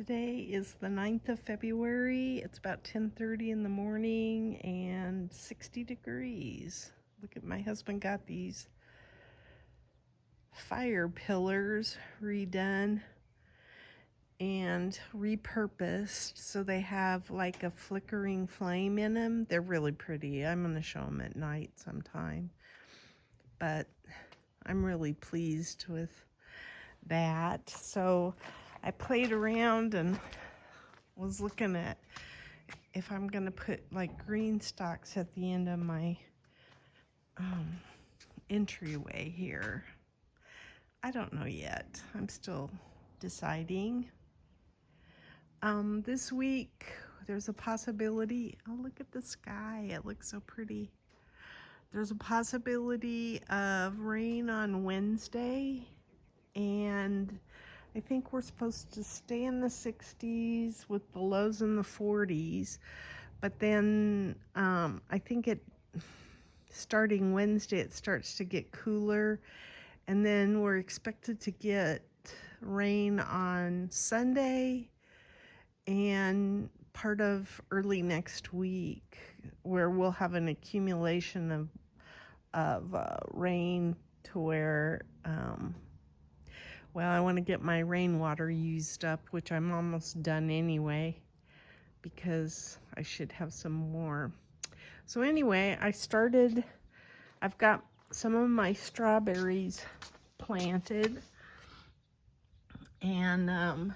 Today is the 9th of February. It's about 10:30 in the morning and 60 degrees. Look at my husband got these fire pillars redone and repurposed so they have like a flickering flame in them. They're really pretty. I'm going to show them at night sometime. But I'm really pleased with that. So I played around and was looking at if I'm gonna put like GreenStalks at the end of my entryway here. I don't know yet. I'm still deciding. This week there's a possibility. Oh, look at the sky. It looks so pretty. There's a possibility of rain on Wednesday, and I think we're supposed to stay in the 60s with the lows in the 40s, but then I think starting Wednesday it starts to get cooler, and then we're expected to get rain on Sunday and part of early next week, where we'll have an accumulation of rain to where well, I want to get my rainwater used up, which I'm almost done anyway, because I should have some more. So anyway, I've got some of my strawberries planted, and I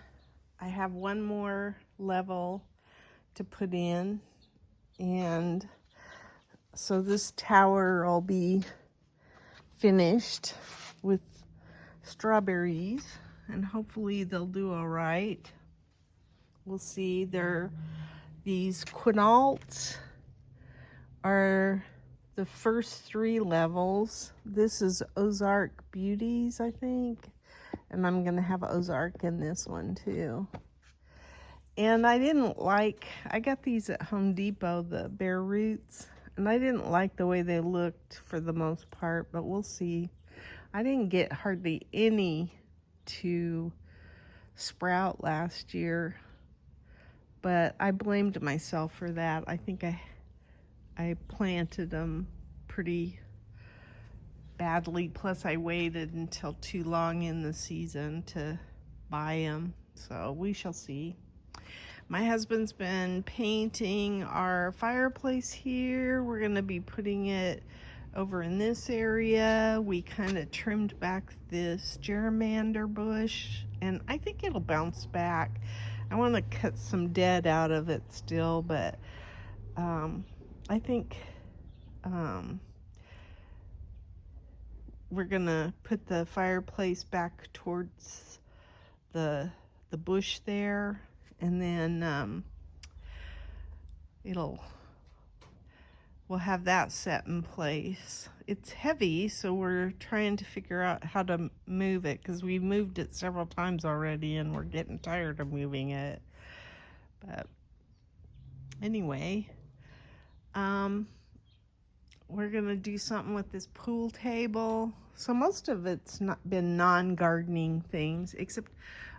have one more level to put in, and so this tower will be finished with strawberries, and hopefully they'll do all right. We'll see. These quinalts are the first 3 levels. This is Ozark Beauties, I think, and I'm gonna have Ozark in this one too. And I got these at Home Depot, the bare roots, and I didn't like the way they looked for the most part, but we'll see. I didn't get hardly any to sprout last year, but I blamed myself for that. I think I planted them pretty badly, plus I waited until too long in the season to buy them, so we shall see. My husband's been painting our fireplace here. We're going to be putting it over in this area. We kind of trimmed back this geranium bush, and I think it'll bounce back. I want to cut some dead out of it still, but I think we're gonna put the fireplace back towards the bush there, and then we'll have that set in place. It's heavy, so we're trying to figure out how to move it, because we moved it several times already and we're getting tired of moving it. But anyway, we're gonna do something with this pool table. So most of it's not been non-gardening things, except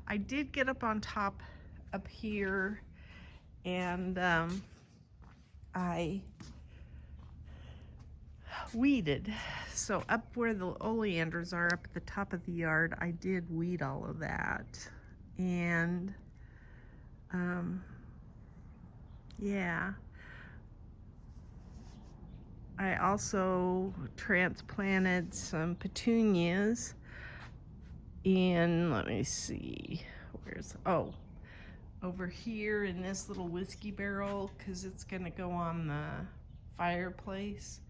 I did get up on top up here, and I weeded. So up where the oleanders are up at the top of the yard, I did weed all of that. And yeah, I also transplanted some petunias in, let me see, over here in this little whiskey barrel, because it's gonna go on the fireplace.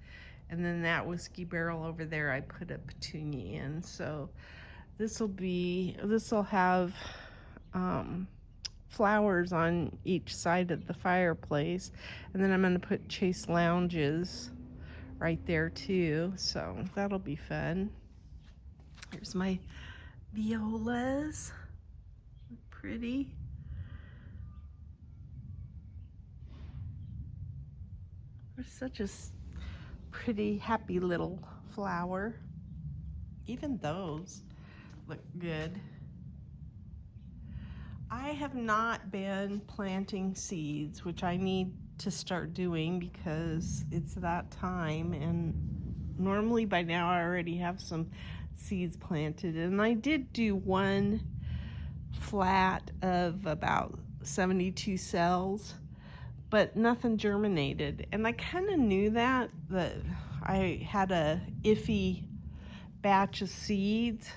And then that whiskey barrel over there, I put a petunia in. So this will have flowers on each side of the fireplace. And then I'm gonna put chase lounges right there too. So that'll be fun. Here's my violas. Pretty. They're such a pretty, happy little flower. Even those look good. I have not been planting seeds, which I need to start doing because it's that time, and normally by now I already have some seeds planted. And I did do one flat of about 72 cells, but nothing germinated. And I kind of knew that I had a iffy batch of seeds,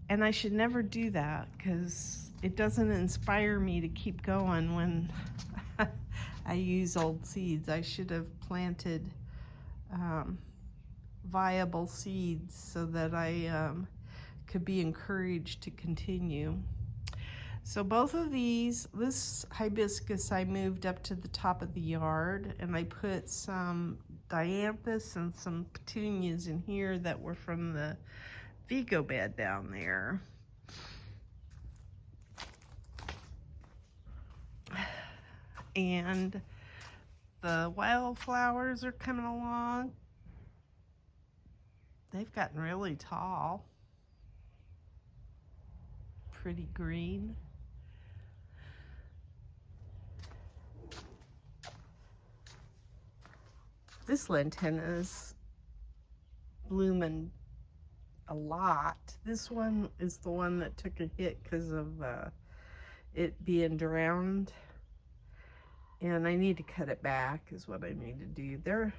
and I should never do that because it doesn't inspire me to keep going when I use old seeds. I should have planted viable seeds so that I could be encouraged to continue. So both of these, this hibiscus I moved up to the top of the yard, and I put some dianthus and some petunias in here that were from the Vego bed down there. And the wildflowers are coming along. They've gotten really tall. Pretty green. This lantana's blooming a lot. This one is the one that took a hit because of it being drowned, and I need to cut it back is what I need to do.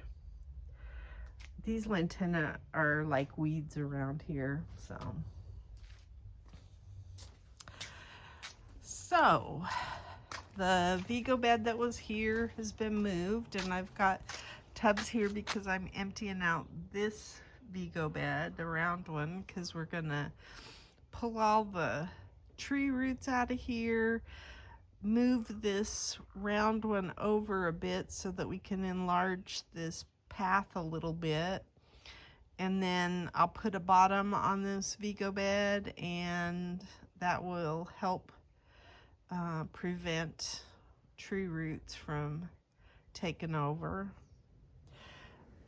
These lantana are like weeds around here, so the Vego bed that was here has been moved, and I've got tubs here because I'm emptying out this Vego bed, the round one, because we're gonna pull all the tree roots out of here, move this round one over a bit so that we can enlarge this path a little bit, and then I'll put a bottom on this Vego bed, and that will help prevent tree roots from taking over.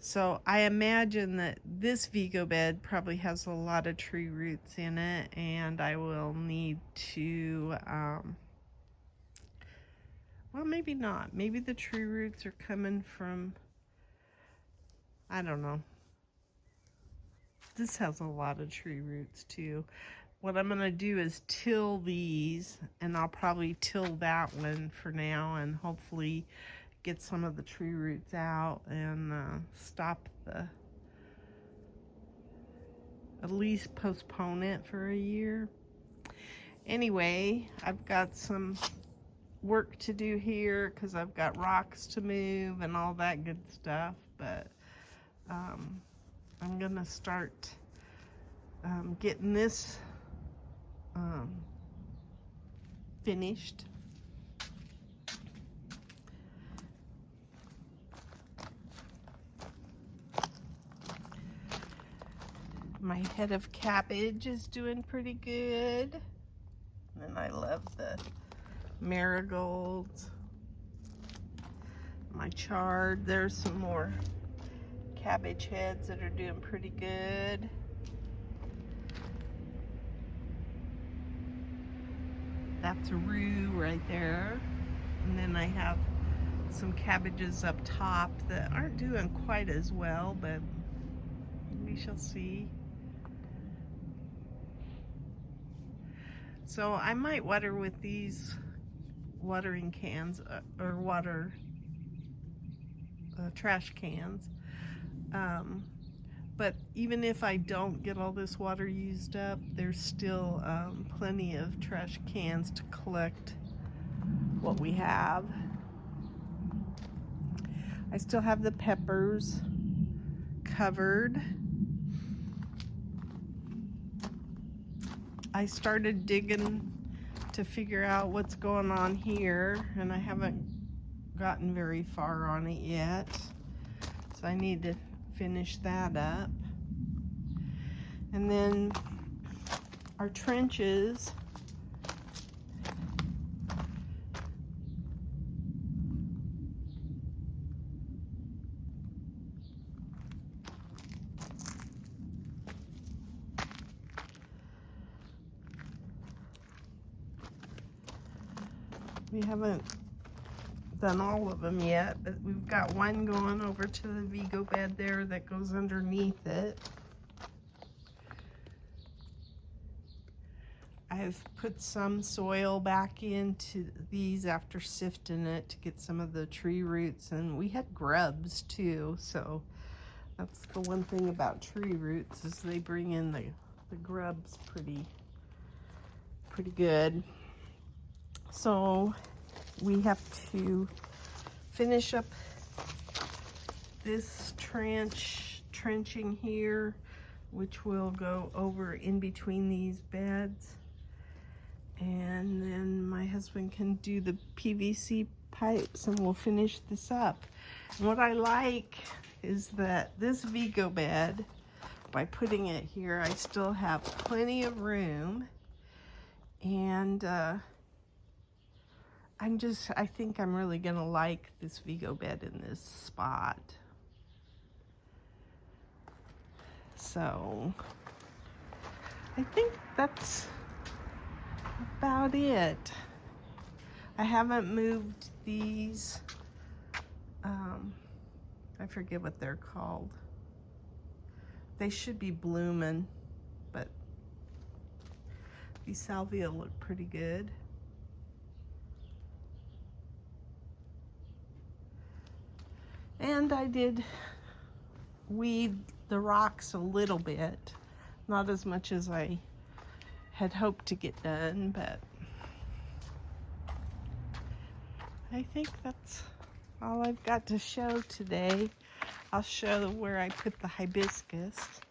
So I imagine that this Vego bed probably has a lot of tree roots in it, and I will need to, well, maybe not. Maybe the tree roots are coming from, I don't know. This has a lot of tree roots too. What I'm gonna do is till these, and I'll probably till that one for now, and hopefully get some of the tree roots out and stop at least postpone it for a year. Anyway, I've got some work to do here because I've got rocks to move and all that good stuff, but I'm gonna start getting this finished. My head of cabbage is doing pretty good. And I love the marigolds. My chard, there's some more cabbage heads that are doing pretty good. That's a rue right there. And then I have some cabbages up top that aren't doing quite as well, but we shall see. So I might water with these watering cans or water trash cans. But even if I don't get all this water used up, there's still plenty of trash cans to collect what we have. I still have the peppers covered. I started digging to figure out what's going on here, and I haven't gotten very far on it yet, so I need to finish that up. And then our trenches, We haven't done all of them yet, but we've got one going over to the Vego bed there that goes underneath it. I've put some soil back into these after sifting it to get some of the tree roots, and we had grubs too, so that's the one thing about tree roots is they bring in the grubs pretty good. So we have to finish up this trenching here, which will go over in between these beds. And then my husband can do the PVC pipes and we'll finish this up. And what I like is that this Vego bed, by putting it here, I still have plenty of room. And I think I'm really gonna like this Vego bed in this spot. So I think that's about it. I haven't moved these, I forget what they're called. They should be blooming, but these salvia look pretty good. And I did weed the rocks a little bit, not as much as I had hoped to get done, but I think that's all I've got to show today. I'll show where I put the hibiscus.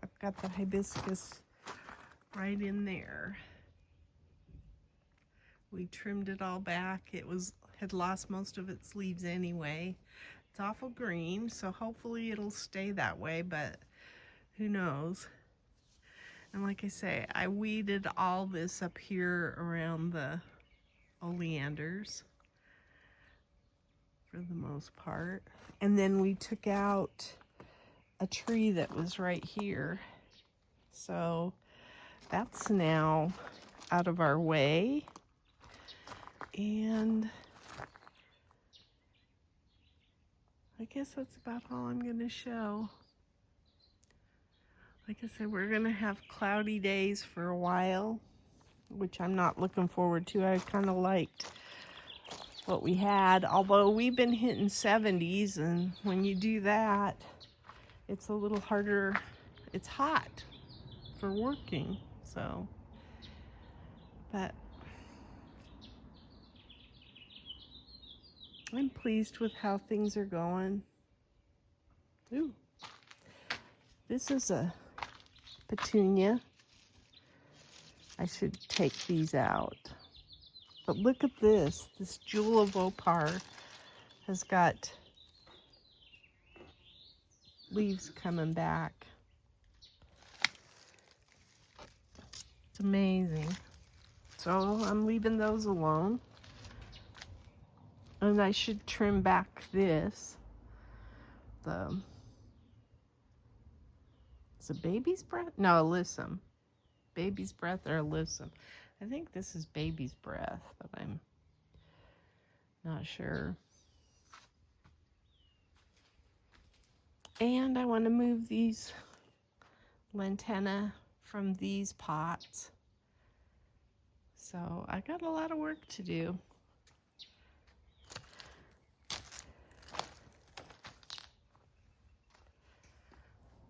I've got the hibiscus right in there. We trimmed it all back. It had lost most of its leaves anyway. It's awful green, so hopefully it'll stay that way, but who knows. And like I say, I weeded all this up here around the oleanders for the most part. And then we took out a tree that was right here. So that's now out of our way. And I guess that's about all I'm going to show. Like I said, we're going to have cloudy days for a while, which I'm not looking forward to. I kind of liked what we had, although we've been hitting 70s, and when you do that, it's a little harder. It's hot for working, so. But I'm pleased with how things are going. Ooh, this is a petunia. I should take these out. But look at this. This Jewel of Opar has got leaves coming back. It's amazing. So I'm leaving those alone. And I should trim back this. Is it Baby's Breath? No, Alyssum. Baby's Breath or Alyssum. I think this is Baby's Breath, but I'm not sure. And I want to move these lantana from these pots. So I got a lot of work to do.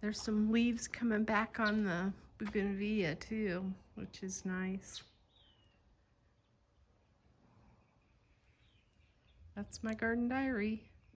There's some leaves coming back on the bougainvillea too, which is nice. That's my garden diary.